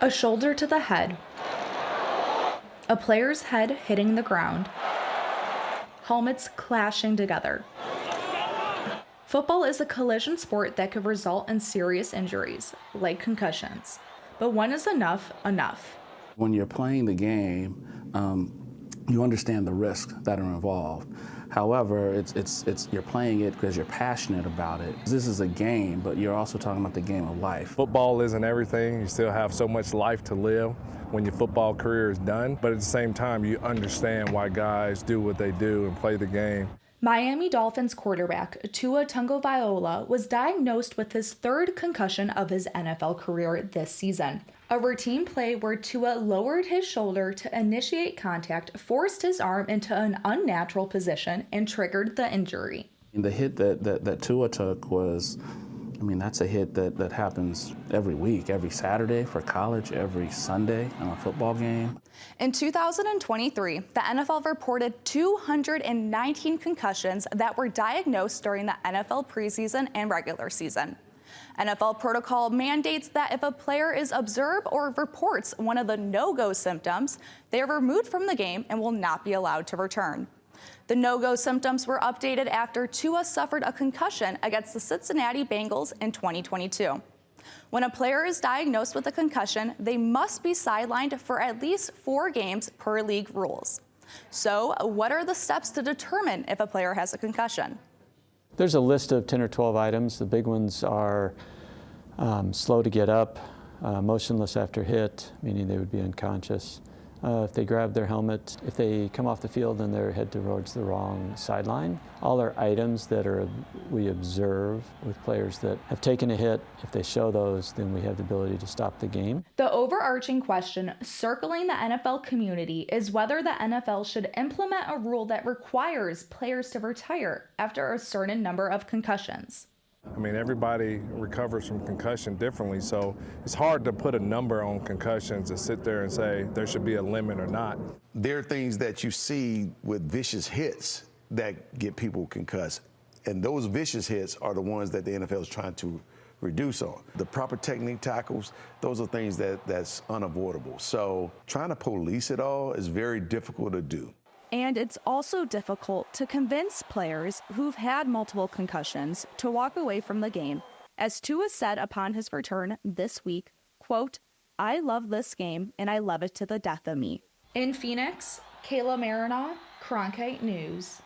A shoulder to the head, a player's head hitting the ground, helmets clashing together. Football is a collision sport that could result in serious injuries, like concussions. But when is enough enough? When you're playing the game, you understand the risks that are involved. However, it's you're playing it because you're passionate about it. This is a game, but you're also talking about the game of life. Football isn't everything. You still have so much life to live when your football career is done. But at the same time, you understand why guys do what they do and play the game. Miami Dolphins quarterback Tua Tagovailoa was diagnosed with his third concussion of his NFL career this season. A routine play where Tua lowered his shoulder to initiate contact forced his arm into an unnatural position and triggered the injury. The hit that Tua took was, that's a hit that happens every week, every Saturday for college, every Sunday on a football game. In 2023, the NFL reported 219 concussions that were diagnosed during the NFL preseason and regular season. NFL protocol mandates that if a player is observed or reports one of the no-go symptoms, they are removed from the game and will not be allowed to return. The no-go symptoms were updated after Tua suffered a concussion against the Cincinnati Bengals in 2022. When a player is diagnosed with a concussion, they must be sidelined for at least 4 games per league rules. So, what are the steps to determine if a player has a concussion? There's a list of 10 or 12 items. The big ones are slow to get up, motionless after hit, meaning they would be unconscious. If they grab their helmet, if they come off the field and their head towards the wrong sideline. All are items that we observe with players that have taken a hit. If they show those, then we have the ability to stop the game. The overarching question circling the NFL community is whether the NFL should implement a rule that requires players to retire after a certain number of concussions. Everybody recovers from concussion differently, so it's hard to put a number on concussions and sit there and say there should be a limit or not. There are things that you see with vicious hits that get people concussed, and those vicious hits are the ones that the NFL is trying to reduce on. The proper technique tackles, those are things that's unavoidable. So trying to police it all is very difficult to do. And it's also difficult to convince players who've had multiple concussions to walk away from the game. As Tua said upon his return this week, quote, "I love this game and I love it to the death of me." In Phoenix, Kayla Marinoff, Cronkite News.